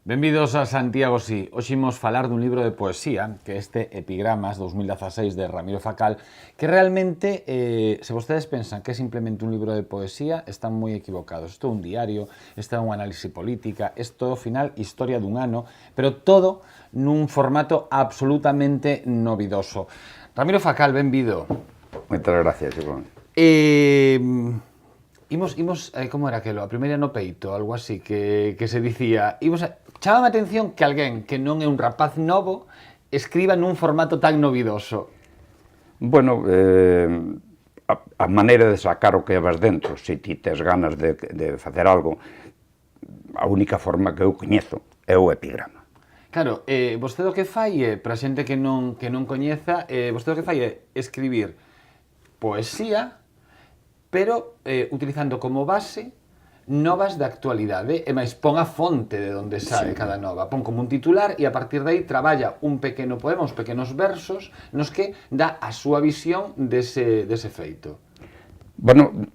Benvidos a Santiago Sí. Hoxe imos falar dun libro de poesía, que é este Epigramas 2016 de Ramiro Facal, que realmente, se vostedes pensan que é simplemente un libro de poesía, están moi equivocados. Isto é un diario, isto é un análise política, isto é, ao final, historia dun ano, pero todo nun formato absolutamente novidoso. Ramiro Facal, benvido. Moitas gracias, Iván. Como era aquelo? A primeira no peito, algo así, que se dicía... Chámame a atención que alguén que non é un rapaz novo escriba nun formato tan novidoso. Bueno, a maneira de sacar o que vas dentro, se ti tes ganas de facer algo, a única forma que eu coñezo é o epigrama. Claro, vostede o que fai é, para a xente que non coñeza, vostede o que fai é escribir poesía, pero utilizando como base novas de actualidade, e máis pon a fonte de onde sae cada nova, pon como un titular e a partir de aí traballa un pequeno poema, uns pequenos versos nos que dá a súa visión dese feito. Bueno,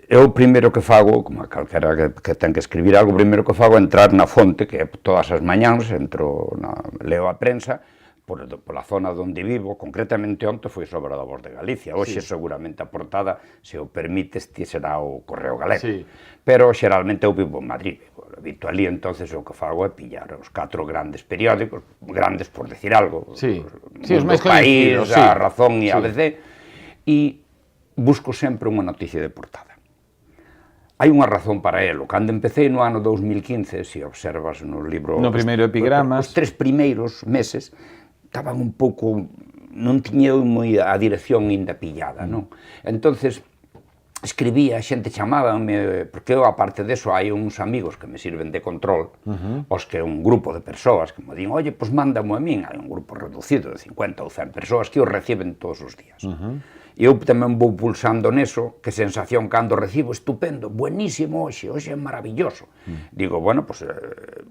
eu o primeiro que fago, como calquera que ten que escribir algo, o primeiro que fago é entrar na fonte, que todas as mañáns leo a prensa, pola zona onde vivo, concretamente onte foi sobre a Voz de Galicia. Hoxe seguramente a portada, se o permites, será o Correo Galego. Pero xeralmente eu vivo en Madrid. Habito ali, entonces o que fago é pillar os 4 grandes periódicos, grandes por decir algo, os máis coñecidos, A Razón e ABC, e busco sempre unha noticia de portada. Hai unha razón para elo. Cando empecé no ano 2015, se observas no libro... No primeiro Epigramas... Os 3 primeiros meses estaban un pouco... non tiña moi a dirección ainda pillada, non? Entonces, escribía, a xente chamábame, porque eu, aparte deso, hai uns amigos que me sirven de control, os que é un grupo de persoas que me din, oye, pois mándamo a min, hai un grupo reducido de 50 ou 100 persoas que os reciben todos os días. E eu tamén vou pulsando neso, que sensación cando recibo, estupendo, buenísimo hoxe é maravilloso. Digo, bueno, pois,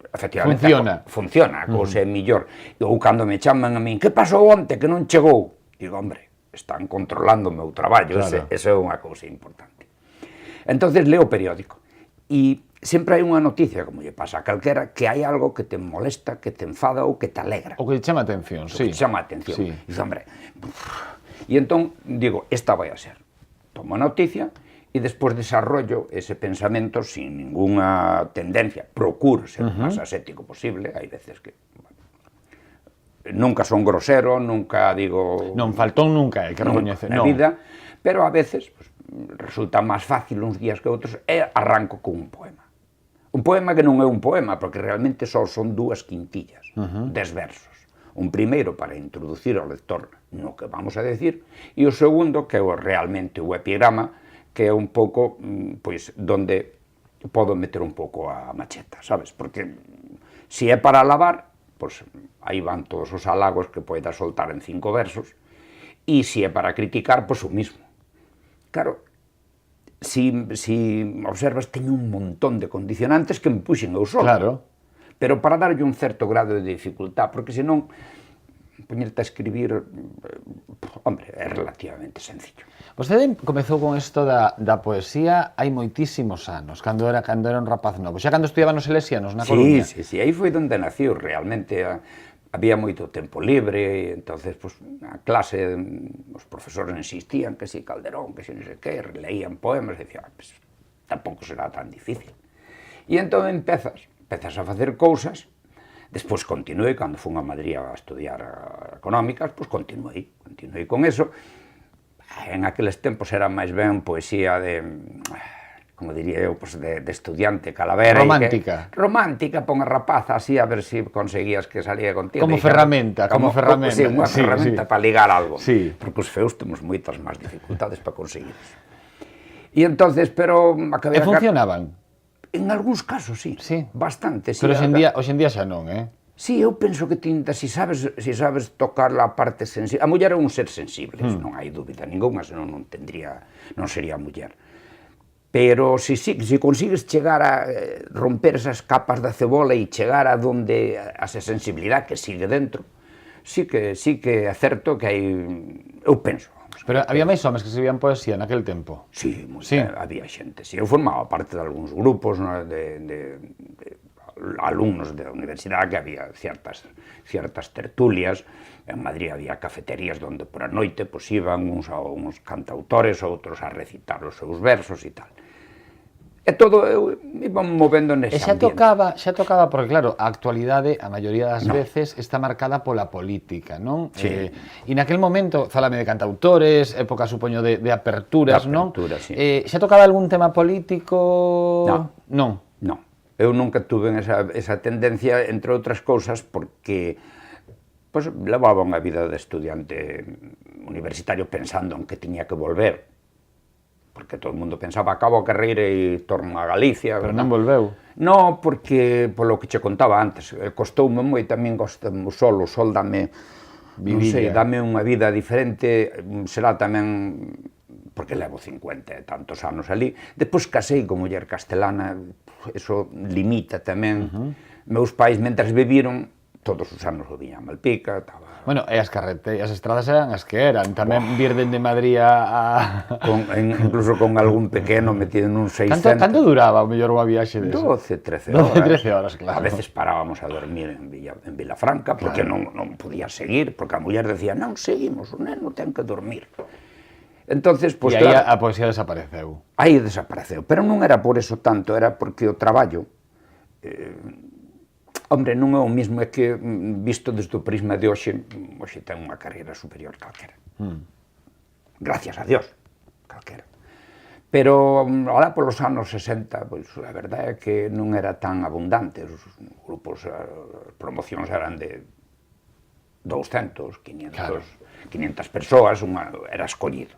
efectivamente, funciona, a cousa é millor. Ou cando me chaman a min, que pasou onte que non chegou? Digo, hombre, están controlando o meu traballo, esa é unha cousa importante. Entonces leo o periódico, e sempre hai unha noticia, como lle pasa a calquera, que hai algo que te molesta, que te enfada ou que te alegra. O que te chama a atención, sí. O que te chama a atención. E dice, hombre... E entón, digo, esta vai a ser. Tomo a noticia e despois desarrollo ese pensamento sin ninguna tendencia. Procuro ser o máis ascético posible, hai veces que... Nunca son grosero, nunca digo... Non, faltón nunca, hai que recoñecer. Na vida, pero a veces resulta máis fácil uns días que outros, e arranco con un poema. Un poema que non é un poema, porque realmente só son 2 quintillas, 10 versos. Un primeiro para introducir ao lector no que vamos a decir, e o segundo, que é realmente o epigrama, que é un pouco, pois, donde podo meter un pouco a macheta, sabes? Porque se é para alabar, pois, aí van todos os halagos que poida soltar en 5 versos, e se é para criticar, pois o mismo. Claro, se observas, teño un montón de condicionantes que me puxen eu solo. Claro. Pero para darlle un certo grado de dificultad, porque senón, poñerte a escribir, hombre, é relativamente sencillo. Vostede comezou con isto da poesía hai moitísimos anos, cando era un rapaz novo, xa cando estudiaba nos Salesianos, na Coruña. Sí, aí foi onde naciu, realmente había moito tempo libre, e entonces, a clase, os profesores insistían que si Calderón, que si non sei que, leían poemas, e dicía, tampouco será tan difícil. E entón empezas a facer cousas, despois continuei, cando fun a Madrid a estudiar económicas, pois continuei con eso. En aqueles tempos era máis ben poesía de, como diría eu, de estudiante calavera. Romántica. Romántica, pon a rapaza así, a ver se conseguías que salía contigo. Como ferramenta. Sí, unha ferramenta para ligar algo. Sí. Porque os feus temos moitas máis dificultades para conseguir eso. E entonces, pero... E funcionaban? En algúns casos, sí, bastante. Pero hoxe en día xa non, Sí, eu penso que se sabes tocar a parte sensible... A muller é un ser sensible, non hai dúbida ninguna, senón non sería muller. Pero se consigues chegar a romper esas capas da cebola e chegar a donde a esa sensibilidade que sigue dentro, sí que é certo que hai, eu penso. Pero había máis homes que escribían poesía naquel tempo? Sí, había xente. Eu formaba parte de algúns grupos de alumnos da universidade que había ciertas tertulias. En Madrid había cafeterías donde por a noite iban uns cantautores, outros a recitar os seus versos e tal. E todo iba movendo nese ambiente. Xa tocaba, porque claro, a actualidade, a maioría das veces, está marcada pola política, non? Sí. E naquel momento, fálame de cantautores, época, supoño, de aperturas, non? Sí. Xa tocaba algún tema político? Non. Non. Eu nunca tuve esa tendencia, entre outras cousas, porque levaba unha vida de estudiante universitario pensando en que tiña que volver, porque todo o mundo pensaba, acabo a carreira e torno a Galicia. Pero non volveu. Non, porque, polo que che contaba antes, costoume moi, tamén costoume o sol dame, non sei, dame unha vida diferente, será tamén, porque levo 50 e tantos anos ali. Depois casei con muller castelana, eso limita tamén. Meus pais, mentras viviron, todos os anos o viña a Malpica, estaba... Bueno, e as estradas eran as que eran, tamén vir dende Madrid a... Incluso con algún pequeno metido nun 600... Canto duraba o mellor unha viaxe deso? 12, 13 horas. 12, 13 horas, claro. A veces parábamos a dormir en Vilafranca, porque non podía seguir, porque a muller decía, non, seguimos, o neno ten que dormir. Entonces, e aí a poesía desapareceu. Aí desapareceu, pero non era por eso tanto, era porque o traballo... Hombre, non é o mismo, é que, visto desde o prisma de hoxe ten unha carreira superior calquera. Gracias a Dios, calquera. Pero, ahora, polos anos 60, pois, a verdade é que non era tan abundante. Os grupos, as promocións eran de 200, 500 persoas, era escollido.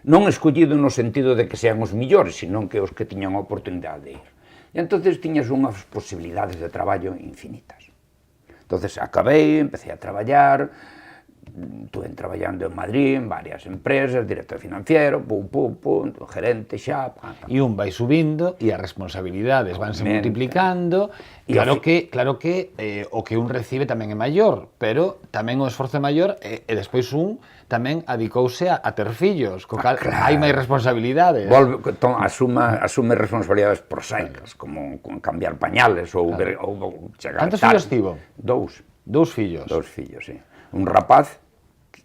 Non escollido no sentido de que sean os millores, senón que os que tiñan a oportunidade de ir. E entonces tiñas unhas posibilidades de traballo infinitas. Entonces acabei, empecé a traballar, estuve traballando en Madrid, en varias empresas, director financiero, gerente xa... E un vai subindo e as responsabilidades vanse multiplicando. Claro que o que un recibe tamén é maior, pero tamén o esforzo é maior e despois un tamén adicouse a ter fillos, co cal hai máis responsabilidades. Asume responsabilidades prosaicas, como cambiar pañales ou chegar tarde. Cantos fillos tivo? 2. 2 fillos? 2 fillos, sí. Un rapaz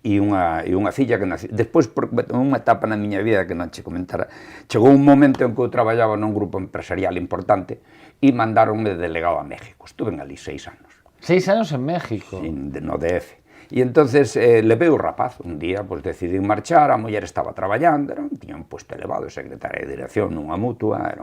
e unha filla que nació. Despois, por unha etapa na miña vida que non che comentara, chegou un momento en que eu traballaba nun grupo empresarial importante e mandaronme de delegado a México. Estuve ali 6 anos. 6 anos en México? No DF. E entonces levei o rapaz, un día, decidí marchar, a muller estaba traballando, tiña un puesto elevado, secretaria de dirección nunha mutua,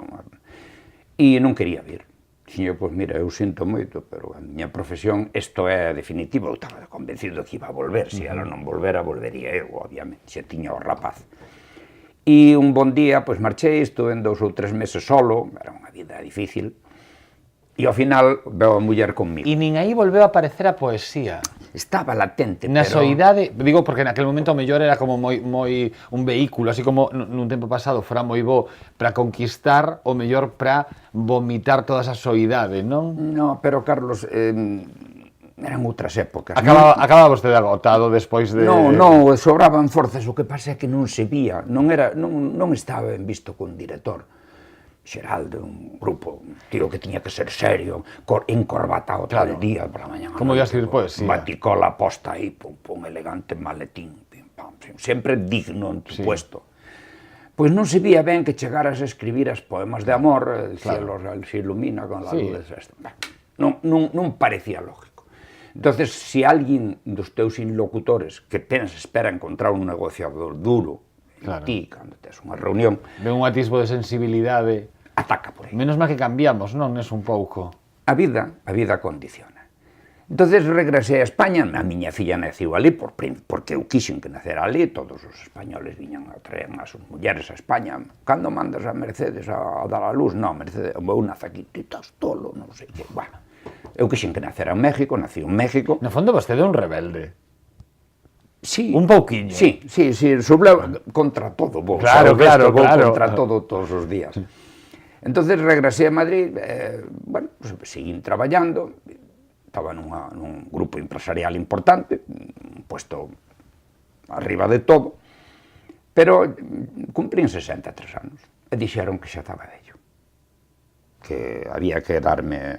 e non quería vir. Dixen, mira, eu sinto moito, pero a miña profesión, isto é definitivo, eu estaba convencido que iba a volver, se ela non volvera, volvería eu, obviamente, se tiña o rapaz. E un bon día, marchei, estuve en 2 ou 3 meses solo, era unha vida difícil, e ao final veo a muller conmigo. E nin aí volveu a aparecer a poesía? Estaba latente, na soidade, digo porque naquel momento o mellor era como moi un vehículo, así como nun tempo pasado fora moi bo para conquistar, o mellor para vomitar toda esa soidade, non? No, pero Carlos, eran outras épocas. Acababa vostede agotado despois de... Non, sobraban forzas, o que pasa é que non se vía, non estaba ben visto con director xeral de un grupo, un tío que tiña que ser serio, encorbatado todo el día por la mañana. Como ia escribir poesía? Baticola posta aí, elegante maletín, sempre digno en tu puesto. Pois non se vía ben que chegaras a escribir as poemas de amor, el cielo se ilumina con la luz. Non parecía lógico. Entonces, se alguén dos teus interlocutores que espera encontrar un negociador duro en ti, cando tes unha reunión... Ve un atisbo de sensibilidade... Ataca por aí. Menos mal que cambiamos, non? Es un pouco. A vida condiciona. Entonces regresei a España, a miña filla naceu ali, porque eu quixen que nacera ali, todos os españoles viñan a traer as súas mulleres a España. Cando mandas a Mercedes a dar a luz? Non, Mercedes, o meu nace aquí, ti estás tolo, non sei que, bueno. Eu quixen que nacera en México, nací en México. No fondo vostede é un rebelde. Sí, un pouquiño. Sí, subleva contra todo, vos. Claro, claro, claro. Contra todo todos os días. Entonces regresé a Madrid, bueno, pues, seguín traballando, estaba nun grupo empresarial importante, un puesto arriba de todo, pero cumplín 63 anos e dixeron que xa estaba vello, que había que darme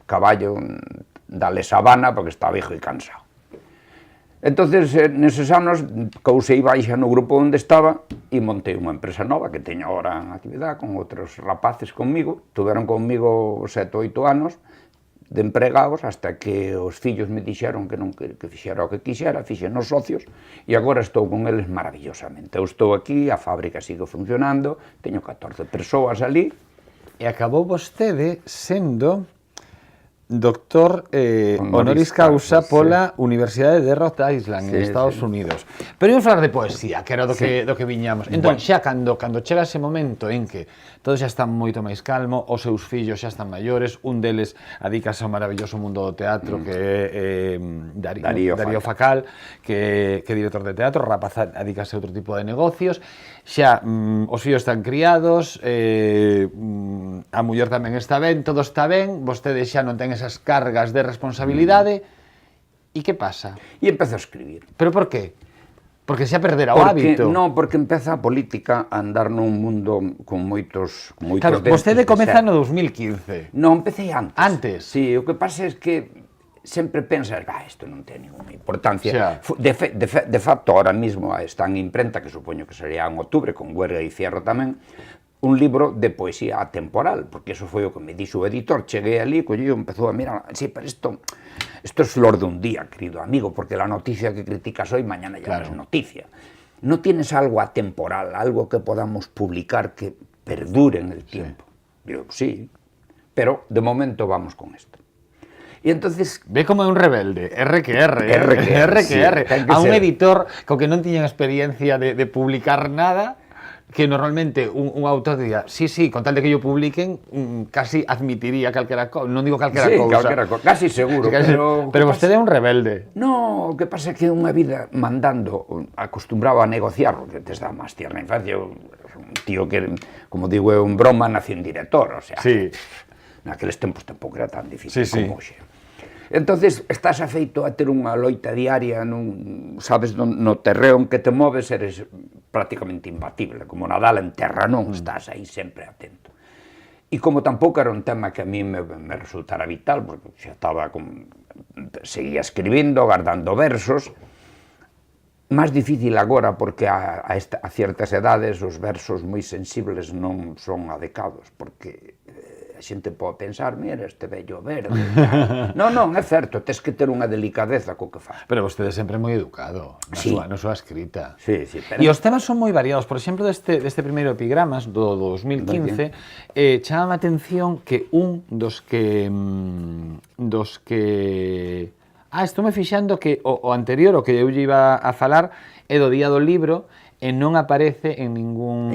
caballo, darle sabana porque estaba viejo e cansado. Entonces, neses anos, cousei baixa no grupo onde estaba e montei unha empresa nova que teño agora en actividade con outros rapaces conmigo. Tuveron conmigo 7 ou 8 anos de empregados hasta que os fillos me dixeron que non que fixera o que quixera, fixenos socios e agora estou con eles maravillosamente. Eu estou aquí, a fábrica sigue funcionando, teño 14 persoas ali. E acabou vostede sendo doctor honoris causa pola Universidade de Rhode Island en Estados Unidos. Pero íamos falar de poesía, que era do que viñamos. Entón, xa cando chega ese momento en que todo xa está moito máis calmo, os seus fillos xa están maiores, un deles adícase ao maravilloso mundo do teatro, que é Darío Facal, que é director de teatro, o rapaz adícase a outro tipo de negocios, xa os fillos están criados, a muller tamén está ben, todo está ben, vostede xa non ten esas cargas de responsabilidade, e que pasa? E empezo a escribir. Pero por qué? Porque xa perdera o hábito. Non, porque empeza a política a andar nun mundo con moitos claro, vostede comeza no 2015. Non, empecé antes. Antes? Sí, o que pasa é que sempre pensas, isto non ten ninguna importancia. De facto, ahora mismo está en imprenta, que supoño que sería en outubro, con Huerga e Fierro tamén, un libro de poesía atemporal, porque eso foi o que me dixo o editor. Cheguei ali, collío, empezou a mirar, sí, pero isto é flor de un día, querido amigo, porque la noticia que criticas hoy, mañana ya no es noticia. ¿No tienes algo atemporal, algo que podamos publicar que perdure en el tiempo? Digo, sí, pero de momento vamos con esto. Y entonces... Ve como é un rebelde, R que R. A un editor co que non tiña experiencia de publicar nada, que normalmente un autor diría, sí, con tal de que yo publiquen, casi admitiría calquera cousa, non digo calquera cousa. Casi seguro. Pero vostede é un rebelde. No, o que pasa é que unha vida mandando, acostumbrado a negociar, porque desde a máis tierna infancia, un tío que, como digo, é un broma, nació un director, o sea, naqueles tempos tampouco era tan difícil como hoxe. Entonces, estás afeito a ter unha loita diaria, sabes, no terreo en que te moves, eres prácticamente imbatible, como Nadal en terra, non estás aí sempre atento. E como tampouco era un tema que a mí me resultara vital, porque xa estaba, seguía escribindo, guardando versos, máis difícil agora, porque a ciertas edades os versos moi sensibles non son adecados, porque a xente pode pensar, mira, este vello verde. Non, é certo, tes que ter unha delicadeza co que faz. Pero vostede sempre é moi educado na súa escrita. Sí. E os temas son moi variados. Por exemplo, deste primeiro epigramas, do 2015, chama a atención que un dos que... estou me fixando que o anterior, o que eu iba a falar, é do Día do Libro, e non aparece en ningún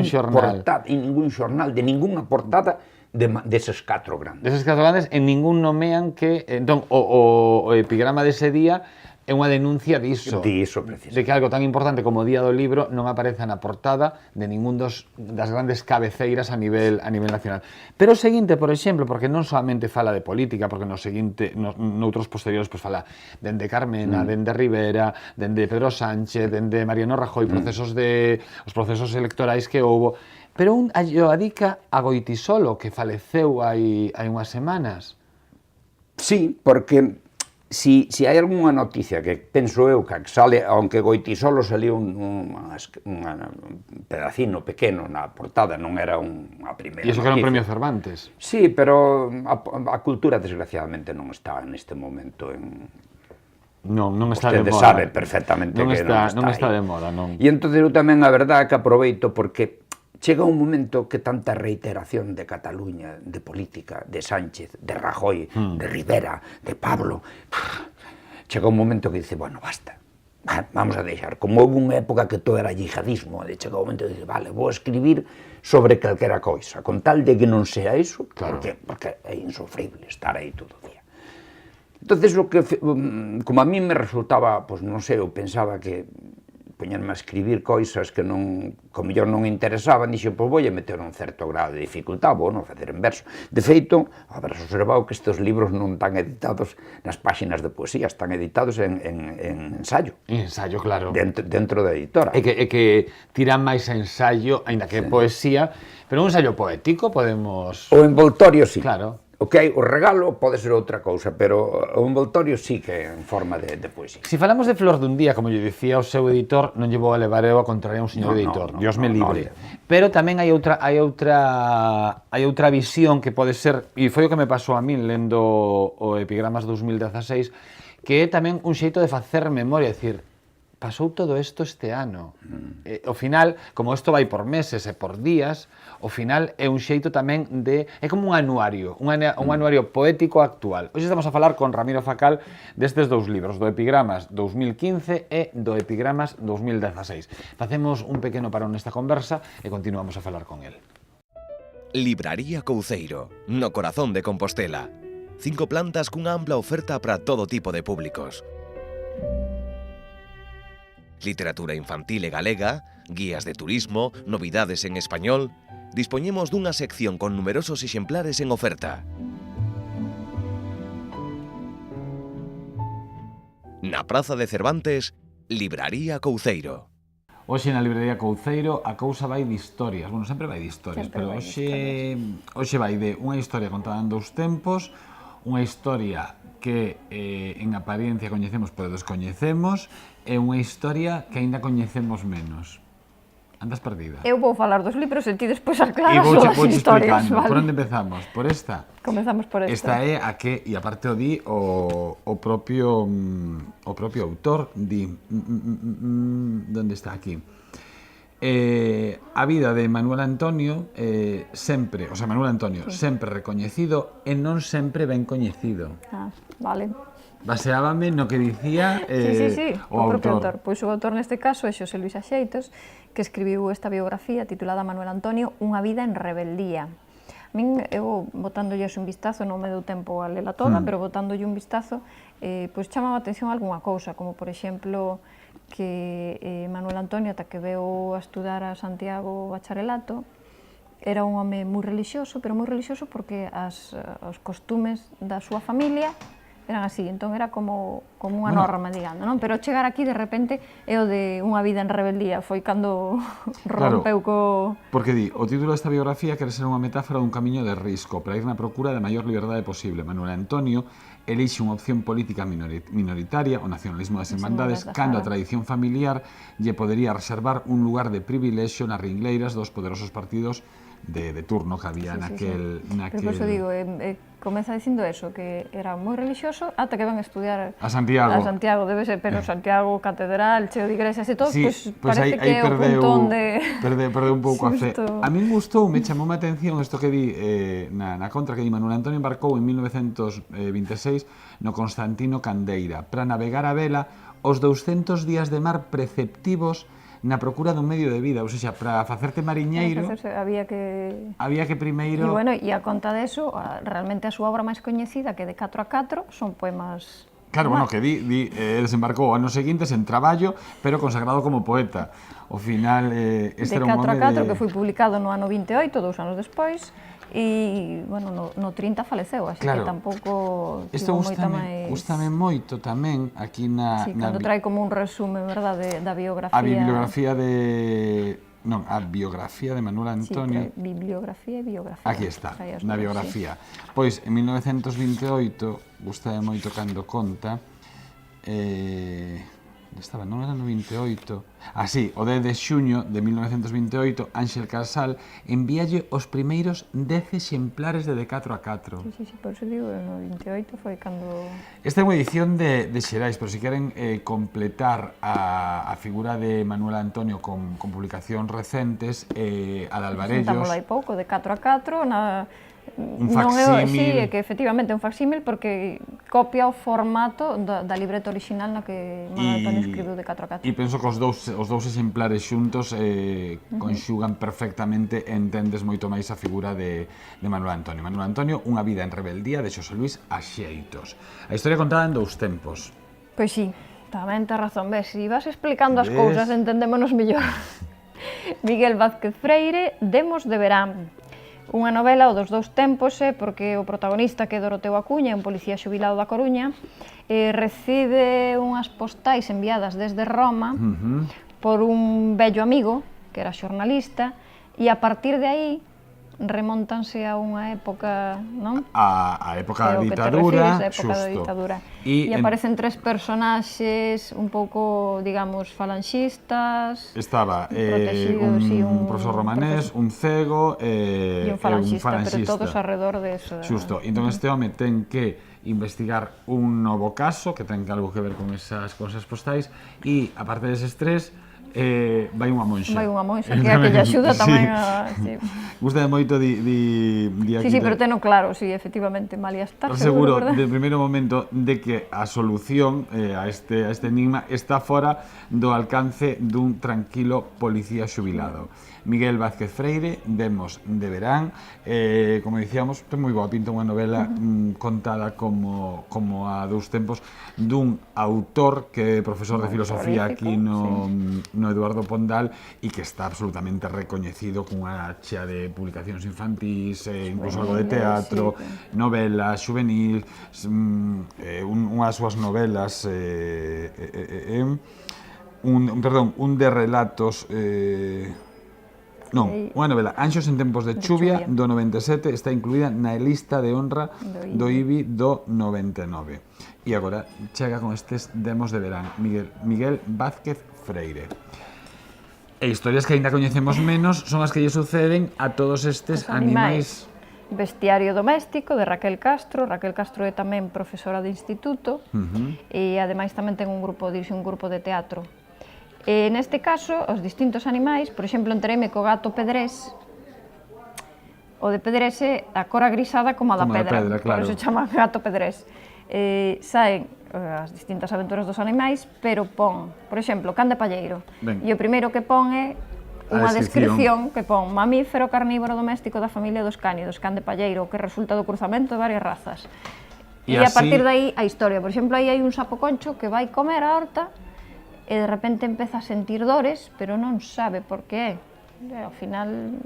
xornal. En ningún xornal, de ningunha portada deses 4 grandes. Deses 4 grandes, en ningún nomean que... Entón, o epigrama dese día é unha denuncia diso. Precisamente. De que algo tan importante como o Día do Libro non aparece na portada de ningún das grandes cabeceiras a nivel nacional. Pero o seguinte, por exemplo, porque non solamente fala de política, porque no seguinte, noutros posteriores, pues fala dende Carmena, dende Rivera, dende Pedro Sánchez, dende Mariano Rajoy, os procesos electorais que houbo. Pero un adica a Goitisolo, que faleceu hai unhas semanas. Sí, porque si hai algunha noticia que penso eu que sale, aunque Goitisolo saliu un pedacino pequeno na portada, non era unha primeira noticia. E iso que era un premio Cervantes. Sí, pero a cultura desgraciadamente non está neste momento en... Non está de moda. Vostede sabe perfectamente que non está de moda, non. E entón eu tamén a verdade que aproveito porque chega un momento que tanta reiteración de Cataluña, de política, de Sánchez, de Rajoy, de Rivera, de Pablo, chega un momento que dice, bueno, basta, vamos a deixar. Como houve unha época que todo era yihadismo, chega un momento que dice, vale, vou escribir sobre calquera coisa, con tal de que non sea iso, porque é insufrible estar aí todo o día. Entonces, como a mí me resultaba, pois non sei, eu pensaba que poñerme a escribir cousas que non, como mellor non interesaban, dixo, pois voulle meter un certo grado de dificultad, vou non facer en verso. De feito, haberás observado que estes libros non están editados nas páxinas de poesía, están editados en ensayo. En ensayo, claro. Dentro da editora. É que tiran máis a ensayo, aínda que poesía, pero un ensayo poético podemos... O envoltorio, sí. Claro. Ok, o regalo pode ser outra cousa, pero o envoltorio sí que é en forma de poesía. Si falamos de Flor dun día, como lle dicía o seu editor, non lle vou a levar eu a contraria a un señor editor, Dios me libre. Pero tamén hai outra visión que pode ser, e foi o que me pasou a min lendo o Epigramas 2016, que é tamén un xeito de facer memoria, é dicir, pasou todo isto este ano. Ao final, como isto vai por meses e por días, ao final é un xeito tamén de... É como un anuario poético actual. Hoxe estamos a falar con Ramiro Facal destes dous libros, do Epigramas 2015 e do Epigramas 2016. Facemos un pequeno parón nesta conversa e continuamos a falar con el. Libraría Couceiro, no corazón de Compostela. 5 plantas cunha ampla oferta para todo tipo de públicos. Literatura infantil e galega, guías de turismo, novidades en español... Dispoñemos dunha sección con numerosos exemplares en oferta. Na Praza de Cervantes, Libraría Couceiro. Hoxe na Libraría Couceiro a cousa vai de historias. Bueno, sempre vai de historias, pero hoxe vai de unha historia contada en 2 tempos, unha historia que en apariencia coñecemos pero descoñecemos, e unha historia que aínda coñecemos menos. Andas perdida. Eu vou falar dos libros e ti despois aclaras as historias, vale? Por onde empezamos? Por esta? Comezamos por esta. Esta é a que, e aparte o di o propio autor, di... Donde está aquí? A vida de Manuel Antonio, sempre, o sea, Manuel Antonio, sempre recoñecido e non sempre ben coñecido. Ah, vale. Baseábame no que dicía o propio autor. Pois o autor neste caso é Xosé Luis Axeitos, que escribiu esta biografía titulada Manuel Antonio, Unha vida en rebeldía. A min, eu, botándolles un vistazo, non me deu tempo a lela toda, pero botándolle un vistazo, pois chamaba a atención algunha cousa, como por exemplo que Manuel Antonio, ata que veu a estudar a Santiago bacharelato, era un home moi relixioso, pero moi relixioso porque os costumes da súa familia eran así, entón era como unha norma, digamos, non? Pero chegar aquí, de repente, é o de Unha vida en rebeldía, foi cando rompeu co... Porque di, o título desta biografía quere ser unha metáfora dun camiño de risco para ir na procura da maior liberdade posible. Manuel Antonio elixe unha opción política minoritaria, o nacionalismo das irmandades, cando a tradición familiar lle podería reservar un lugar de privilexio nas ringleiras dos poderosos partidos de turno que había naquel... Pero por eso digo, comeza dicindo eso, que era moi religioso, ata que van a estudiar a Santiago, debe ser, pero Santiago catedral, cheo de igrexas e todo, pois parece que é o punto onde... Perdeu un pouco a fe. A min gustou, me chamou a atención isto que di na contra que di Manuel Antonio embarcou en 1926 no Constantino Candeira para navegar a vela os 200 días de mar preceptivos na procura dun medio de vida, ou seja, para facerte mariñeiro había que primeiro... E bueno, e a conta deso, realmente a súa obra máis coñecida, que de 4 a 4, son poemas... Claro, bueno, que desembarcou anos seguintes en traballo, pero consagrado como poeta. Ao final, este era un home de... 4 a 4, que foi publicado no ano 28, 2 anos despois, e, bueno, no 30 faleceu, así que tampouco tivo moita máis... Gústame moito tamén, aquí na... Sí, cando trae como un resumen, verdad, da biografía... A bibliografía de... Non, a biografía de Manuel Antonio... Sí, bibliografía e biografía. Aquí está, na biografía. Pois, en 1928, gústame moito cando conta... Estaba, non era no 28... Así, o 10 de xuño de 1928, Ángel Casal envíalle os primeiros 10 exemplares de 4 a 4. Sí, por eso digo, no 28 foi cando... Esta é unha edición de Xerais, pero se queren completar a figura de Manuel Antonio con publicacións recentes, a de Alvarellos... Sentámoslo hai pouco, de 4 a 4, Un non é, facsímil. sí, é que efectivamente é un facsímil porque copia o formato da libreta original na que Manuel Antonio escribiu de 4 a 4. E penso que os dous exemplares xuntos conxugan perfectamente e entendes moito máis a figura de Manuel Antonio. Manuel Antonio, unha vida en rebeldía de Xosé Luis Axeitos. A historia contada en 2 tempos. Pois sí, tamén tes razón, ves, se vas explicando as Ves? cousas entendémonos mellor. Miguel Vázquez Freire, Demos de Verán. Unha novela o dos 2 tempos, porque o protagonista, que é Doroteo Acuña, un policía xubilado da Coruña, recibe unhas postais enviadas desde Roma por un vello amigo, que era xornalista, e a partir de aí remontanse a unha época, non? A época da Que o que te ditadura, refires, a época da ditadura. E aparecen 3 personaxes un pouco, digamos, falanxistas. Estaba protegidos, sí, un profesor romanés, un cego e un falanxista, pero todos alrededor de eso. Xusto, entón este home ten que investigar un novo caso que ten algo que ver con esas postais e, aparte deses 3, vai unha monxa. Vai unha monxa, que é a que lle axuda tamén a... Sí. Gusta moito di aquí. Sí, pero teno claro, sí, efectivamente, malia estar seguro, verdad? de primeiro momento, de que a solución a este enigma está fora do alcance dun tranquilo policía xubilado. Miguel Vázquez Freire, Demos de Verán, como dicíamos, ten moi boa pinta, unha novela contada como a 2 tempos dun autor que é profesor de filosofía aquí no Eduardo Pondal e que está absolutamente recoñecido cunha chea de publicacións infantís, incluso algo de teatro, novelas, juvenil, unhas súas novelas, un de relatos... Non, unha novela, Anxos en tempos de chuvia, do 97, está incluída na lista de honra do IBI do 99. E agora chega con estes Demos de Verán, Miguel Vázquez Freire. E historias que aínda coñecemos menos son as que lle suceden a todos estes animais. Bestiario doméstico, de Raquel Castro. Raquel Castro é tamén profesora de instituto e ademais tamén ten un grupo de teatro. E neste caso, os distintos animais, por exemplo, entereime co gato pedrés. O de pedrés é a cor agrisada como a da pedra, claro. Por iso chama gato pedrés. Saen as distintas aventuras dos animais, pero pon, por exemplo, can de palleiro. E o primeiro que pon é unha descripción que pon mamífero carnívoro doméstico da familia dos cánidos, can de palleiro, que resulta do cruzamento de varias razas. E a partir de aí a historia. Por exemplo, aí hai un sapo concho que vai comer a horta e de repente empeza a sentir dores, pero non sabe por que é. Ao final,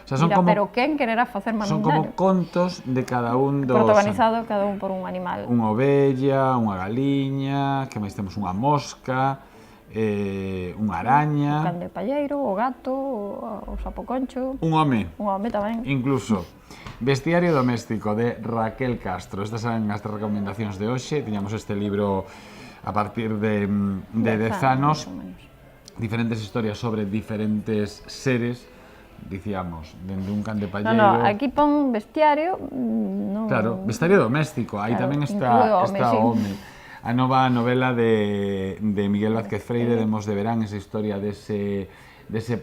mira, pero quen quererá facer máis daño? Son como contos de cada un dos... Protagonizado cada un por un animal. Unha ovella, unha galiña, que máis temos unha mosca, unha araña... O can de palleiro, o gato, o sapo concho... Un home. Un home tamén. Incluso. Bestiario doméstico, de Raquel Castro. Estas eran as recomendacións de hoxe. Tiñamos este libro a partir de 10 anos, diferentes historias sobre diferentes seres, dicíamos, dende un can de palleiro... No, aquí pon bestiario... Claro, bestiario doméstico, aí tamén está o home. A nova novela de Miguel Vázquez Freire, Demos de Verán, esa historia dese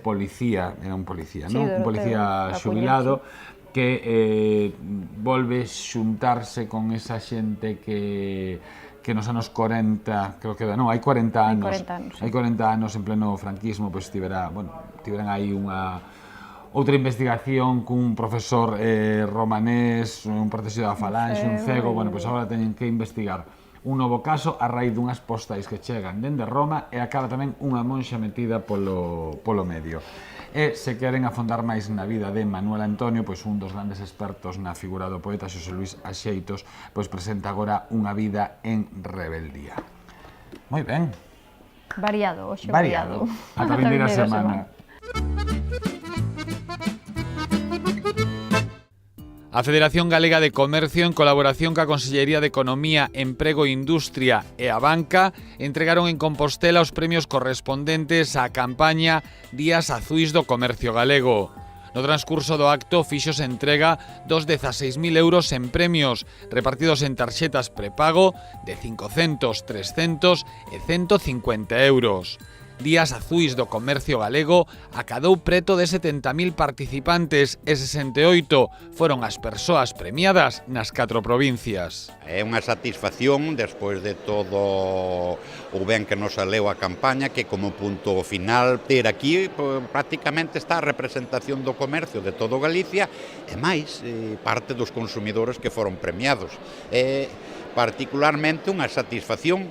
policía, era un policía, non? Un policía xubilado, que volve xuntarse con esa xente que nos anos 40, creo que non, hai 40 anos. Hai 40 anos en pleno franquismo, pois tiveran aí outra investigación cun profesor romanés, un protegido da falanxe, un cego, pois agora teñen que investigar un novo caso a raíz dunhas postais que chegan dende Roma e acaba tamén unha monxa metida polo medio. E se queren afondar máis na vida de Manuel Antonio, pois un dos grandes expertos na figura do poeta Xosé Luis Axeitos, pois presenta agora Unha vida en rebeldía. Moi ben. Variado, hoxe variado. Ata a vindeira semana. A Federación Galega de Comercio, en colaboración ca Consellería de Economía, Emprego e Industria e a Banca, entregaron en Compostela os premios correspondentes á campaña Días Azuis do Comercio Galego. No transcurso do acto fíxose entrega dos 16.000 euros en premios, repartidos en tarxetas prepago de 500, 300 e 150 euros. Días Azuis do Comercio Galego acadou preto de 70.000 participantes e 68 foron as persoas premiadas nas 4 provincias. É unha satisfacción, despois de todo o ben que nos saleu a campaña, que como punto final ter aquí prácticamente está a representación do comercio de todo Galicia e máis parte dos consumidores que foron premiados. Particularmente unha satisfacción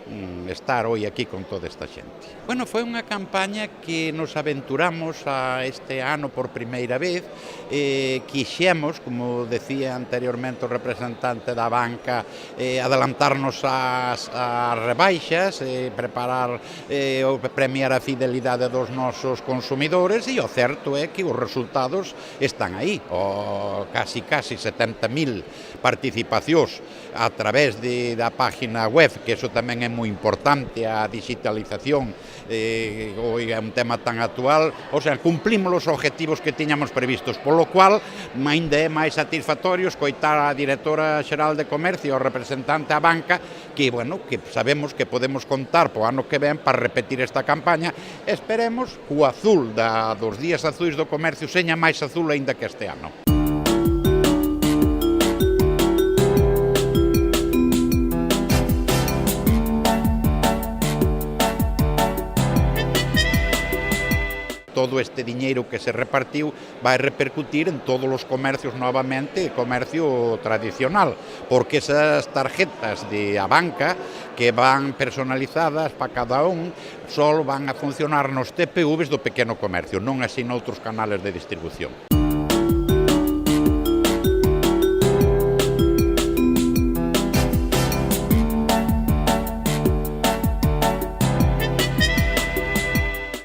estar hoy aquí con toda esta xente. Bueno, foi unha campaña que nos aventuramos a este ano por primeira vez, quixemos, como decía anteriormente o representante da banca, adelantarnos ás rebaixas, preparar ou premiar a fidelidade dos nosos consumidores, e o certo é que os resultados están aí, casi 70.000 participacións a través da página web, que eso tamén é moi importante, a digitalización, hoy é un tema tan actual, o sea, cumplimos os objetivos que tiñamos previstos, polo cual, ainda é máis satisfactorio escoitar a directora xeral de Comercio, o representante a banca, que, bueno, que sabemos que podemos contar po ano que ven para repetir esta campaña, esperemos que o azul dos Días Azuis do Comercio seña máis azul aínda que este ano. Todo este diñeiro que se repartiu vai repercutir en todos os comercios novamente, comercio tradicional, porque esas tarjetas de a banca que van personalizadas para cada un só van a funcionar nos TPVs do pequeno comercio, non así noutros canales de distribución.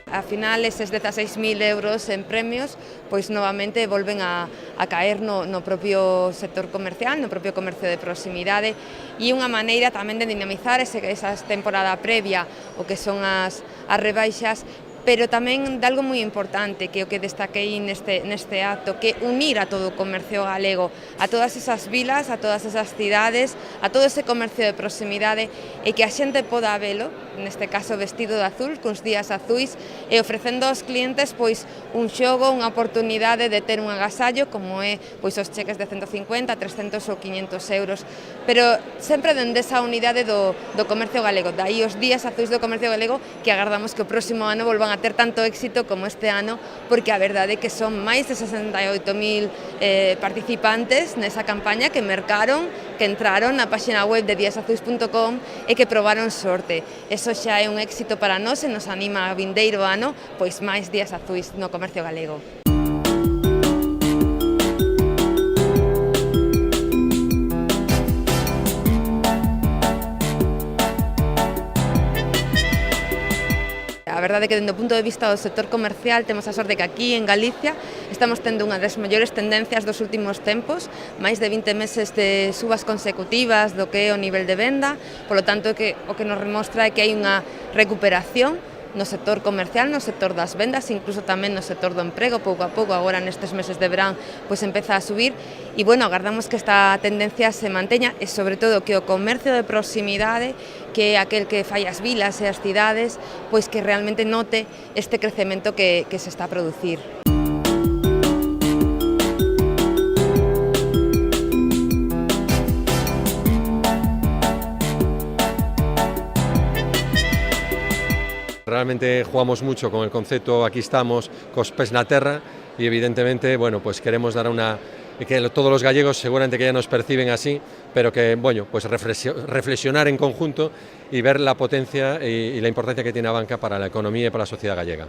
Ao final, eses 16.000 euros en premios, pois novamente volven a caer no propio sector comercial, no propio comercio de proximidade, e unha maneira tamén de dinamizar esa temporada previa, o que son as rebaixas, pero tamén de algo moi importante, que é o que destaquei neste acto, que unir a todo o comercio galego, a todas esas vilas, a todas esas cidades, a todo ese comercio de proximidade, e que a xente poda velo, neste caso vestido de azul, cuns días azuis, e ofrecendo aos clientes pois un xogo, unha oportunidade de ter un agasallo, como é pois os cheques de 150, 300 ou 500 euros, pero sempre dende esa unidade do comercio galego. Daí os días azuis do comercio galego, que agardamos que o próximo ano volvan a ter tanto éxito como este ano, porque a verdade é que son máis de 68.000 participantes nesa campaña que mercaron, que entraron na página web de diasazuis.com e que probaron sorte. Eso xa é un éxito para nós e nos anima a vindeiro ano, pois máis días azuis no comercio galego. A verdade é que, dende o punto de vista do sector comercial, temos a sorte que aquí en Galicia estamos tendo unha das mellores tendencias dos últimos tempos, máis de 20 meses de subas consecutivas do que é o nivel de venda, polo tanto, o que nos remostra é que hai unha recuperación no sector comercial, no sector das vendas, incluso tamén no sector do emprego, pouco a pouco, agora nestes meses de verán, pois empeza a subir, e, bueno, agardamos que esta tendencia se manteña, e, sobre todo, que o comercio de proximidade, que é aquel que fai as vilas e as cidades, pois que realmente note este crecemento que se está a producir. Realmente jugamos mucho con el concepto aquí estamos, cos pés na terra, y evidentemente, bueno, pues queremos dar que todos los gallegos seguramente que ya nos perciben así, pero que, bueno, pues reflexionar en conjunto y ver la potencia y la importancia que tiene la banca para la economía y para la sociedad gallega.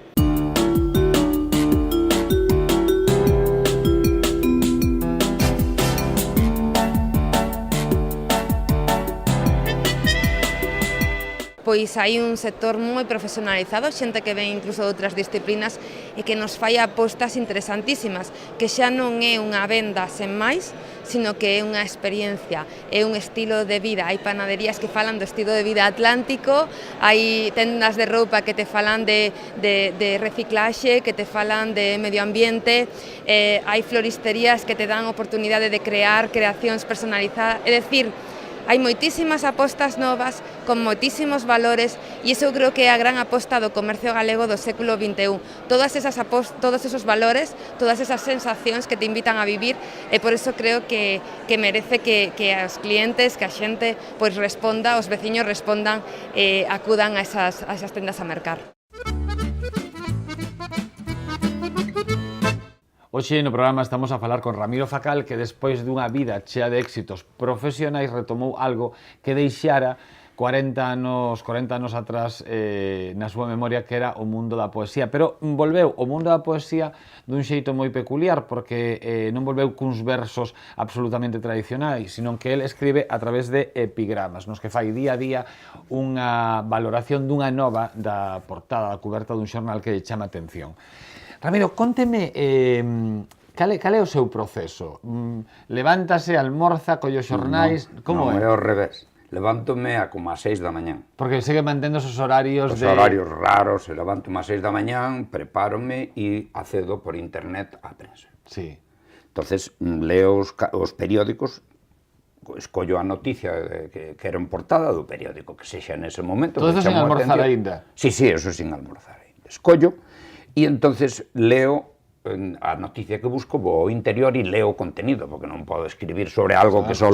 Pois hai un sector moi profesionalizado, xente que ven incluso de outras disciplinas e que nos fai apostas interesantísimas, que xa non é unha venda sen máis, sino que é unha experiencia, é un estilo de vida. Hai panaderías que falan do estilo de vida atlántico, hai tendas de roupa que te falan de reciclaxe, que te falan de medio ambiente, hai floristerías que te dan oportunidade de crear creacións personalizadas, é dicir, hai moitísimas apostas novas, con moitísimos valores, e iso eu creo que é a gran aposta do comercio galego do século XXI. Todos esos valores, todas esas sensacións que te invitan a vivir, e por iso creo que merece que os clientes, que a xente pois responda, os veciños respondan e acudan a esas tendas a mercar. Hoxe no programa estamos a falar con Ramiro Facal, que despois dunha vida chea de éxitos profesionais retomou algo que deixara 40 anos atrás na súa memoria, que era o mundo da poesía. Pero volveu ao mundo da poesía dun xeito moi peculiar, porque non volveu cuns versos absolutamente tradicionais, sino que el escribe a través de epigramas, nos que fai día a día unha valoración dunha nova da portada, da cuberta dun xornal que lle chama atención. Ramiro, conteme cal é o seu proceso? Levántase, almorza, colle os xornais, como é? Non, é ao revés. Levántome a como as 6 da mañán. Porque segue mantendo os horarios Os horarios raros, e levántome a 6 da mañán, prepárome e accedo por internet á prensa. Sí. Entonces, leo os periódicos, escollo a noticia que era en portada do periódico, que sexa nese momento. Todo eso sin almorzar aínda? Sí, eso sin almorzar aínda. Escollo, e entonces leo a noticia que busco, vou ao interior e leo o contenido, porque non podo escribir sobre algo que só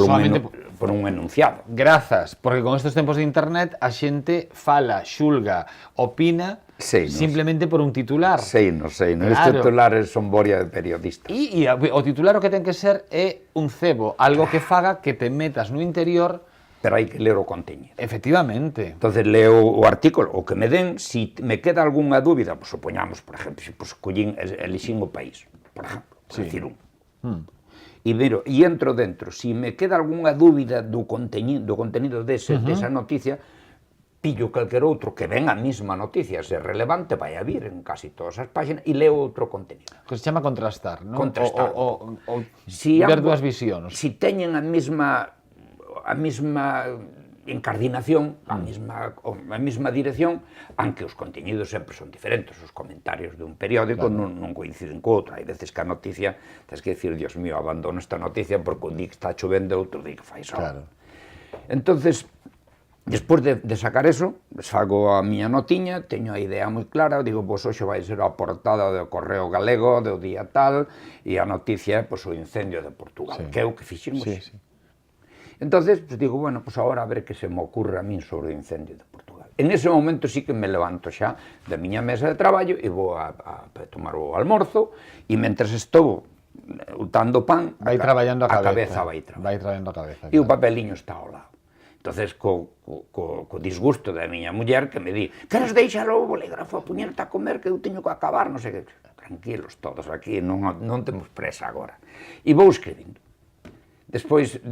por un enunciado. Grazas, porque con estes tempos de internet a xente fala, xulga, opina simplemente por un titular. Sei, os titulares son boria de periodistas. E o titular o que ten que ser é un cebo, algo que faga que te metas no interior. Pero hai que ler o conteñido. Efectivamente. Entonces leo o artículo, o que me den, si me queda algunha dúbida, pues, supoñamos, por exemplo, elixín o País, por exemplo, por decir un. E miro, e entro dentro, si me queda algunha dúbida do contenido desa noticia, pillo calquer outro que ven a mesma noticia, se é relevante, vai a vir en casi todas as páxinas, e leo outro contenido. Que se chama contrastar, non? Contrastar. Ver dúas visións. Si teñen a mesma incardinación, a mesma dirección, aunque os conteñidos sempre son diferentes, os comentarios dun periódico non coinciden co outro. Hai veces que a noticia, tens que dicir, Dios mío, abandono esta noticia porque un día que está chovendo, outro día que fai sol. Entonces, despois de sacar eso, fago a miña notiña, teño a idea moi clara, digo, pois hoxe vai ser a portada do Correo Galego, do día tal, e a noticia é o incendio de Portugal, que é o que fixemos. Entonces, pues digo, bueno, pues ahora a ver que se me ocurre a min sobre o incendio de Portugal. En ese momento sí que me levanto xa da miña mesa de traballo e vou a tomar o almorzo, e mentres estou untando pan, vai traballando a cabeza vai traballando. E o papeliño está ao lado. Entonces, co disgusto da miña muller, que me di, queres deixar o bolígrafo a puñerte a comer, que eu teño que acabar, non sei que. Tranquilos todos aquí, non temos presa agora. E vou escribindo. Despois,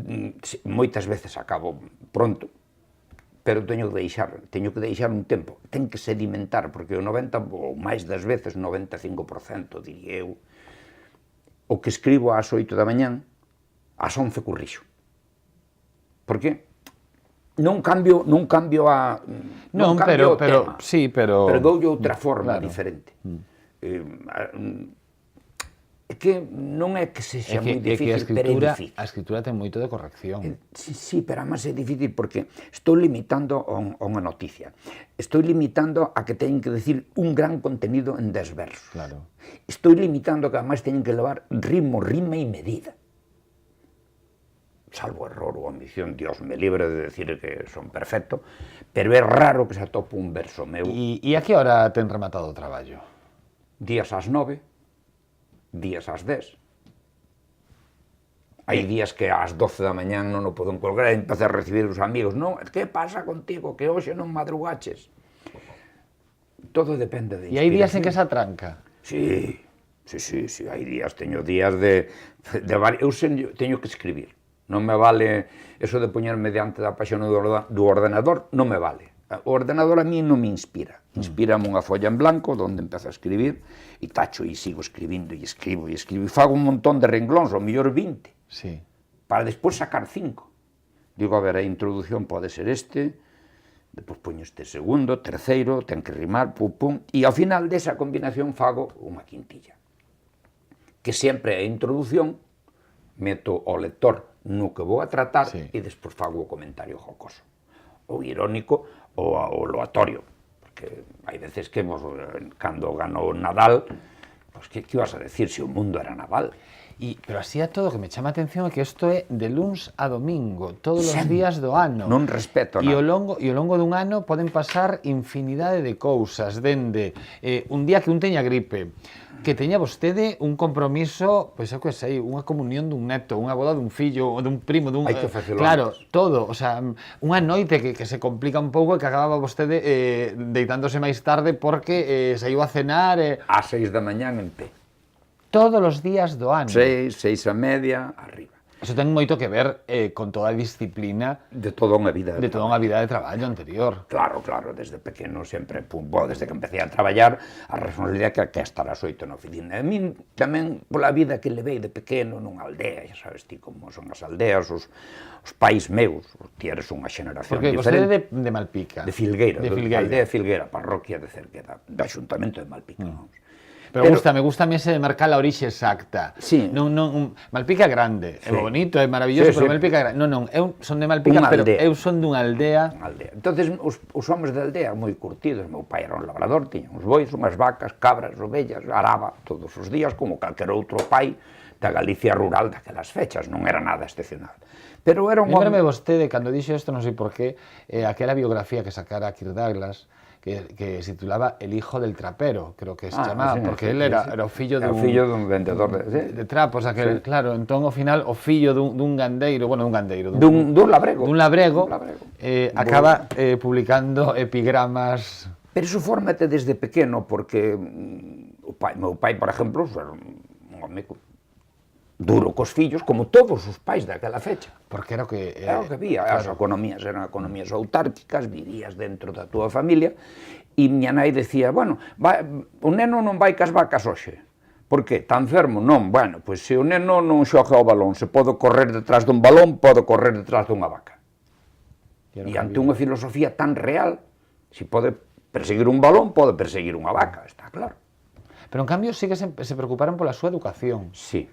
moitas veces acabo pronto, pero teño que deixar un tempo, ten que sedimentar, porque o 90, ou máis das veces, 95%, diría eu, o que escribo ás 8 da mañán, ás 11 corrixo. Por que? Non cambio o tema, pero doulle outra forma diferente. É que non é que sexa moi difícil, pero é difícil. A escritura ten moito de corrección. Sí, pero además é difícil porque estou limitando a unha noticia. Estou limitando a que teñen que decir un gran contenido en 10 versos. Estou limitando a que además teñen que levar ritmo, rima e medida. Salvo error ou ambición, Dios me libre de decir que son perfecto, pero é raro que se atope un verso meu. E a que hora ten rematado o traballo? Días ás 9, días ás 10. Hai días que ás 12 da mañán non o podo colgar e empecé a recibir os amigos. Non, que pasa contigo, que hoxe non madrugaches? Todo depende de inspiración. E hai días en que se atranca? Sí, hai días, teño días de eu teño que escribir. Non me vale eso de poñerme diante da páxina do ordenador, non me vale. O ordenador a mí non me inspira. Inspírame unha folla en blanco onde empezo a escribir e tacho e sigo escribindo e escribo e fago un montón de renglóns, ao mellor 20, para despois sacar 5. Digo, a ver, a introdución pode ser este, depois poño este segundo, terceiro, ten que rimar, e ao final desa combinación fago unha quintilla, que sempre é a introdución meto ao lector no que vou a tratar Sí. e despois fago o comentario jocoso, ou irónico, ou loatorio, porque hai veces que cando ganou Nadal, pois que ibas a decir se o mundo era Nadal? Pero así a todo, que me chama a atención é que isto é de luns a domingo, todos os Sempre. días do ano. Non respeto E nada. ao longo dun ano poden pasar infinidade de cousas, dende un día que un teña gripe, que teña vostede un compromiso, pois eu que sei, unha comunión dun neto, unha boda dun fillo, ou dun primo, Hai que facelo claro, antes. todo, o sea, unha noite que se complica un pouco e que acababa vostede deitándose máis tarde porque saiu a cenar, Ás 6 da mañán en pé. todos os días do ano. 6, 6:30, arriba. Eso ten moito que ver con toda a disciplina De toda unha vida. de toda unha vida de traballo anterior. Claro, desde pequeno sempre, desde que empecé a traballar, a responsabilidade que estar ás 8 na oficina. A min tamén, pola vida que levei de pequeno nunha aldea, xa sabes ti como son as aldeas, os pais meus, ti eres unha xeneración Porque vostede diferente. de Malpica. De Filgueira, De da Filgueira. aldea de Filgueira, parroquia de Cerqueda, do Ayuntamento de Malpica, vamos. Pero gusta ese de marcar a orixe exacta. Sí. Malpica é grande, é Sí. bonito, é maravilloso, Sí, pero sí. Malpica é grande. Non, eu son de Malpica, Unha pero aldea. eu son dunha aldea. Entonces os homes da aldea moi curtidos, meu pai era un labrador, tiña uns bois, unhas vacas, cabras, ovellas, araba todos os días como calquer outro pai da Galicia rural daquelas fechas, non era nada excepcional. Pero era un Lémbrame home... vostede, cando dixo isto, non sei por qué, aquela biografía que sacara Kirk Douglas, que se titulaba El hijo del trapero, creo que se chamaba, sí, porque sí, él era sí. o fillo Era o fillo dun vendedor de trapos, Sí. claro, entón ao final o fillo dun gandeiro, dun labrego. Dun labrego, acaba publicando epigramas. Pero iso fórmate desde pequeno, porque meu pai, por exemplo, era un home duro cos fillos, como todos os pais daquela fecha. Porque era o que... Era o que había, as economías eran economías autárquicas, vivías dentro da túa familia, e miña nai decía, bueno, o neno non vai cas vacas hoxe. Por que? Está enfermo? Non, bueno, pois se o neno non xoga o balón, se pode correr detrás dun balón, pode correr detrás dunha vaca. E ante unha filosofía tan real, se pode perseguir un balón, pode perseguir unha vaca, está claro. Pero en cambio sí que se preocuparon pola súa educación. Sí.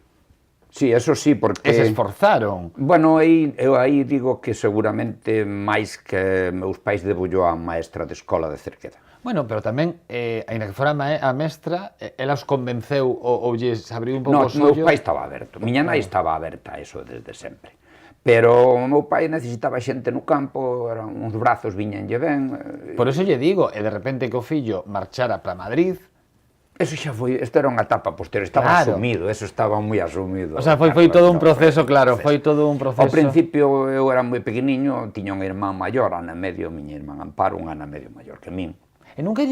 Sí, eso sí, porque... E se esforzaron. Bueno, eu aí digo que seguramente máis que meus pais debullo a maestra de escola de Cerqueda. Bueno, pero tamén, aínda que fora a mestra, ela os convenceu ou lles abriu un pouco os ollos? Meu pai estaba aberto, miña nai estaba aberta a eso desde sempre. Pero o meu pai necesitaba xente no campo, eran uns brazos viñanlle ben... Por eso lle digo, e de repente que o fillo marchara para Madrid... Eso xa foi, isto era unha etapa posterior, estaba asumido, eso estaba moi asumido. O sea, foi todo un proceso, claro, foi todo un proceso. Ao principio eu era moi pequeniño, tiña unha irmán maior, Ana medio, miña irmán Amparo, un Ana medio maior que min. E nunca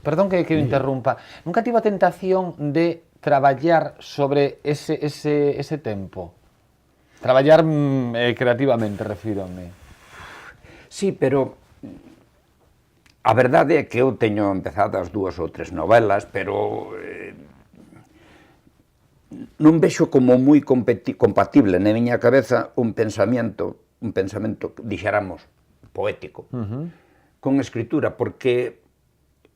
perdón que eu interrumpa, nunca tivo a tentación de traballar sobre ese tempo? Traballar creativamente, refírome. Sí, pero a verdade é que eu teño empezadas 2 ou 3 novelas, pero non vexo como moi compatible na miña cabeza un pensamento, dixéramos, poético, con escritura, porque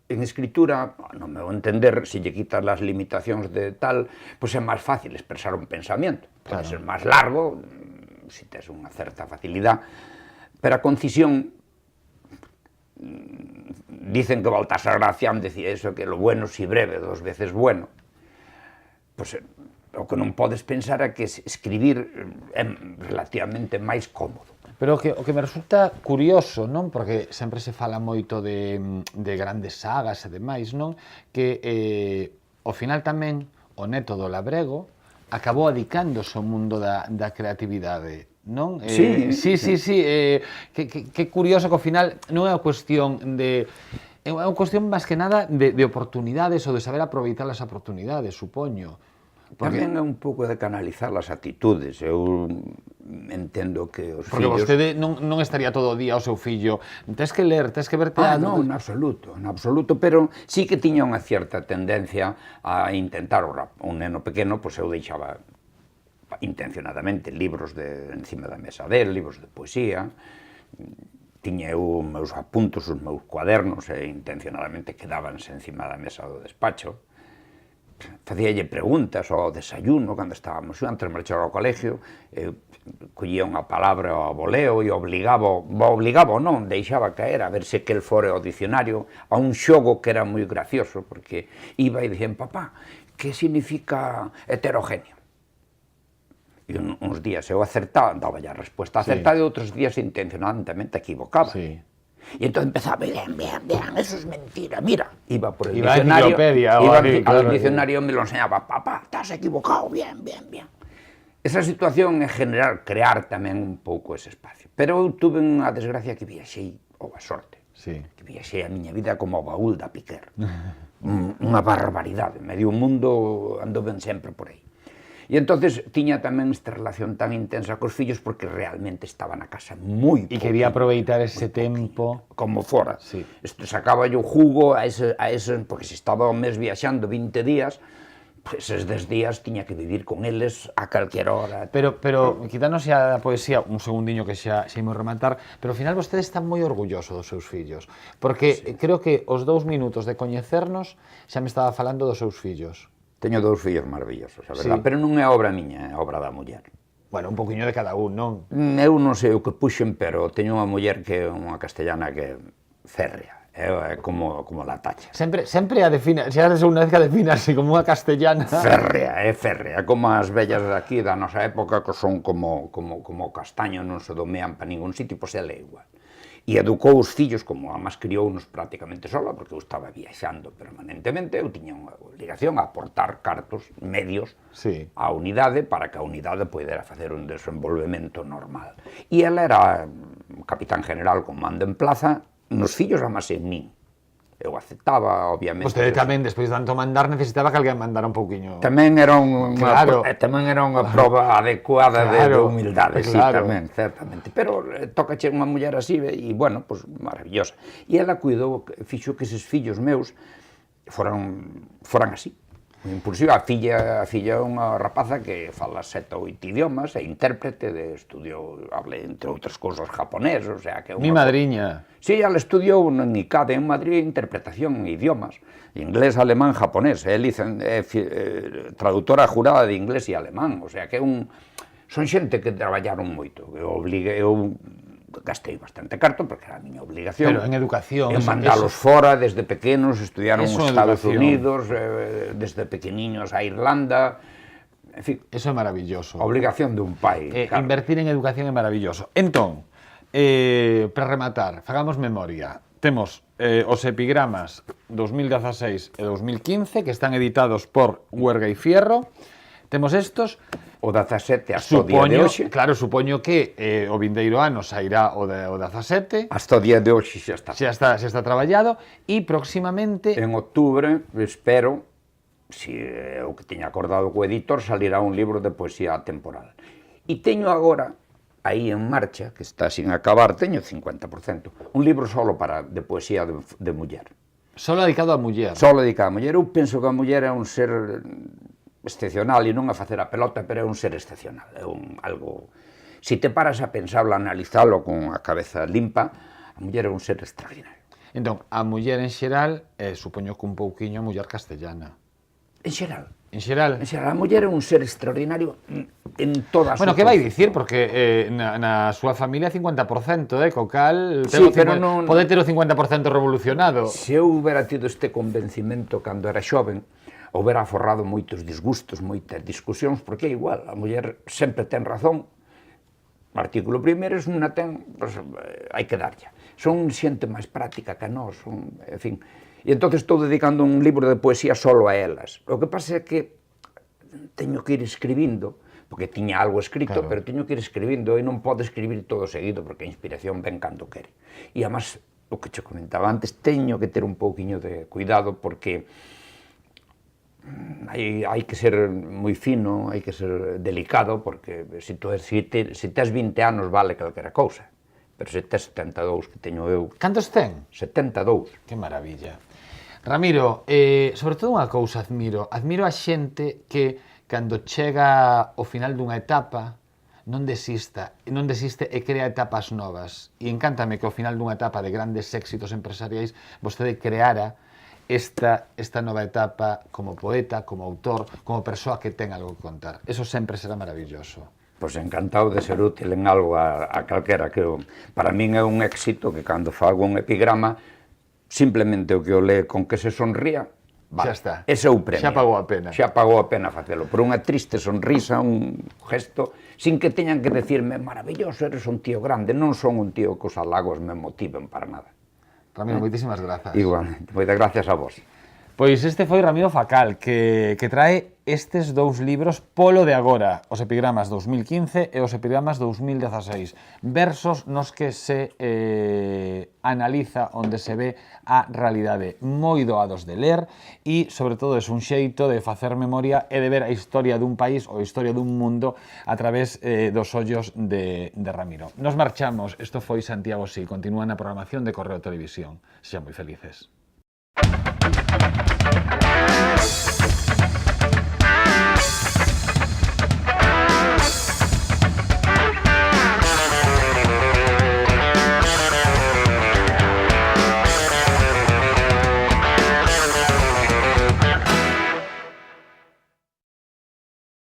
en escritura, no meu entender, se lle quitas as limitacións de tal, pois é máis fácil expresar un pensamento. Pode ser máis largo, se tes unha certa facilidade, pero a concisión... Dicen que Baltasar Gracián decía eso, que lo bueno si breve, 2 veces bueno. Pois o que non podes pensar é que escribir é relativamente máis cómodo. Pero o que me resulta curioso, non? Porque sempre se fala moito de grandes sagas e demais, non? Que ao final tamén o neto do labrego acabou adicándose ao mundo da creatividade, non? Sí. Que curioso que ao final non é unha cuestión de... É unha cuestión máis que nada de oportunidades ou de saber aproveitar as oportunidades, supoño. Tamén é un pouco de canalizar as actitudes. Eu entendo que os fillos... Porque vostede non estaría todo o día ao seu fillo. Tes que ler, tes que ver teatro... Non, en absoluto, pero sí que tiña unha certa tendencia a intentar, un neno pequeno, pois eu deixaba intencionadamente libros encima da mesa del, libros de poesía, tiña eu meus apuntos, os meus cuadernos, e intencionadamente quedábanse encima da mesa do despacho. facíalle preguntas ao desayuno, cando estábamos antes de marchar ao colegio, collía unha palabra ao voleo e obligaba non, deixaba caer a ver se que el fora ao dicionario, a un xogo que era moi gracioso, porque iba e dicían, papá, que significa heterogéneo? E uns días eu acertaba, daba a resposta acertada, e outros días intencionadamente equivocaba. E entón empezaba, bien, eso es mentira, mira, iba por el diccionario, iba al diccionario e me lo enseñaba, papá, estás equivocado, bien. Esa situación en general, crear tamén un pouco ese espacio. Pero eu tuve unha desgracia que viaxei, ou a sorte, que viaxei a miña vida como o baúl da Piquer. Unha barbaridade, medio mundo andou ben sempre por aí. E entonces tiña tamén esta relación tan intensa cos fillos porque realmente estaba na casa moi E quería aproveitar ese tempo como fora. Sacaba yo jugo a ese, porque se estaba un mes viaxando 20 días, eses 10 días tiña que vivir con eles a calquera hora. Pero quítanos xa da poesía un segundiño que xa imos rematar, pero ao final vostede está moi orgulloso dos seus fillos, porque creo que os 2 minutos de coñecernos xa me estaba falando dos seus fillos. Teño 2 fillos maravillosos, a verdade, pero non é obra miña, é obra da muller. Bueno, un poquinho de cada un, non? Eu non sei o que puxen, pero teño unha muller que é unha castellana que é férrea, é como la tacha. Sempre a defina, xa é a segunda vez que a defina así, como unha castellana. Férrea, como as vellas de aquí da nosa época, que son como castaño, non se domean para ningún sitio, pois ela é igual. E educou os fillos, como además criounos prácticamente sola, porque eu estaba viaxando permanentemente, eu tiña unha obligación a aportar cartos, medios, á unidade, para que a unidade poidera facer un desenvolvemento normal. E ela era capitán general con mando en plaza, nos fillos amase en min. Eu aceptaba, obviamente. Vostede tamén, despois de tanto mandar, necesitaba que alguén mandara un pouquiño. Tamén era unha proba adecuada de humildade, sí, tamén, certamente. Pero tócache unha muller así, e, bueno, pues maravillosa. E ela cuidou, fixo que eses fillos meus foran así. Impulsiva, a filla é unha rapaza que fala 7 ou 8 idiomas, é intérprete, estudiou, hable, entre outras cousas, japonés, o sea que... Mi madriña. Sí, ela estudiou en ICADE en Madrid, interpretación en idiomas, inglés, alemán, japonés, é traductora jurada de inglés e alemán, o sea que son xente que traballaron moito, eu gastei bastante carto, porque era a miña obligación. Pero en educación... En mandalos fora, desde pequenos, estudiaron nos Estados Unidos, desde pequeniños a Irlanda, en fin... Eso é maravilloso. A obligación dun pai. Invertir en educación é maravilloso. Entón, para rematar, fagamos memoria. Temos os epigramas 2016 e 2015, que están editados por Huerga y Fierro. Temos estos... O 17 hasta o día de hoxe. Claro, supoño que o vindeiro ano sairá o 17. Hasta o día de hoxe xa está. Xa está traballado e próximamente... En outubro, espero, se é o que teña acordado co editor, salirá un libro de poesía temporal. E teño agora, aí en marcha, que está sin acabar, teño 50%, un libro solo de poesía de muller. Solo dedicado a muller? Solo dedicado a muller. Eu penso que a muller é un ser... excepcional, e non a facer a pelota, pero é un ser excepcional, é algo... Se te paras a pensarlo, a analizalo con a cabeza limpa, a muller é un ser extraordinario. Entón, a muller en xeral, supoño que un pouquiño a muller castellana. En xeral. En xeral? En xeral, a muller é un ser extraordinario en todas as... Bueno, que vai dicir, porque na súa familia 50%, co cal... Sí, pero non... Pode ter o 50% revolucionado. Se eu hubiera tido este convencimento cando era xoven, houbera aforrado moitos disgustos, moitas discusións, porque é igual, a muller sempre ten razón, o artículo primeiro, se non a ten, pues, hai que darlla. Son xente máis práctica que nós, en fin. E entón estou dedicando un libro de poesía solo a elas. O que pasa é que teño que ir escribindo, porque tiña algo escrito, pero teño que ir escribindo, e non podo escribir todo seguido, porque a inspiración ven cando quere. E, además, o que che comentaba antes, teño que ter un pouquiño de cuidado, porque hai que ser moi fino, hai que ser delicado, porque se tes 20 anos vale calquera cousa, pero se tes 72, que teño eu... Cantos ten? 72. Que maravilla. Ramiro, sobre todo unha cousa admiro a xente que cando chega ao final dunha etapa non desiste e crea etapas novas. E encántame que ao final dunha etapa de grandes éxitos empresariais vostede creara esta nova etapa como poeta, como autor, como persoa que ten algo que contar. Eso sempre será maravilloso. Pois encantado de ser útil en algo a calquera, que para min é un éxito que cando fago un epigrama, simplemente o que o lee con que se sonría, vale, xa está. Ese é o premio. Xa pagou a pena. Xa pagou a pena facelo. Por unha triste sonrisa, un gesto, sin que teñan que decirme, maravilloso, eres un tío grande. Non son un tío que os halagos me motiven para nada. Ramiro, moitísimas grazas. Igualmente, moitas gracias a vos. Pois este foi Ramiro Facal, que trae estes dous libros polo de agora, os epigramas 2015 e os epigramas 2016, versos nos que se analiza onde se ve a realidade, moi doados de ler e, sobre todo, é un xeito de facer memoria e de ver a historia dun país ou a historia dun mundo a través dos ollos de Ramiro. Nos marchamos, isto foi Santiago Sí, continúa na programación de Correo Televisión. Sexan moi felices.